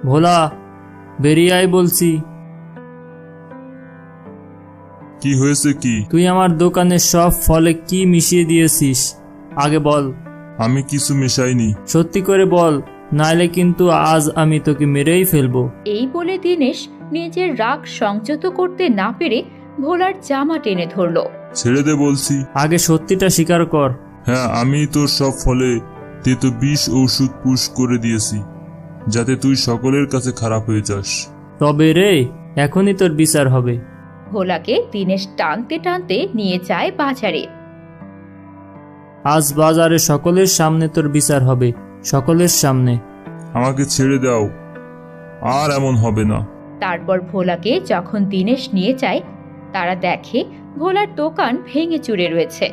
ভোলা, বেরিয়ে আয় বলছি। কি হয়েছে কি? তুই আমার দোকানের সব ফলে কি মিশিয়ে দিয়েছিস আগে বল। আমি কিছু মেশাইনি। সত্যি করে বল, নাইলে কিন্তু আজ আমি তোকে মেরেই ফেলবো। এই বলে দীনেশ নিজের রাগ সংযত করতে না পেরে ভোলার জামা টেনে ধরল। ছেড়ে দে বলছি। আগে সত্যিটা স্বীকার কর। হ্যাঁ, আমি তোর সব ফলে তেতো বিষ ঔষধ পুশ করে দিয়েছি, যাতে তুই সকলের কাছে খারাপ হয়ে যাস। তবে রে, এখনই তোর বিচার হবে। ভোলাকে দীনেশ টানতে টানতে নিয়ে যায় বাজারে। আজ বাজারে সকলের সামনে তোর বিচার হবে, সকলের সামনে। আমাকে ছেড়ে দাও, আর এমন হবে না। তারপর ভোলাকে যখন দীনেশ নিয়ে যায়, তারা দেখে ভোলার দোকান ভেঙে চুরে রয়েছে।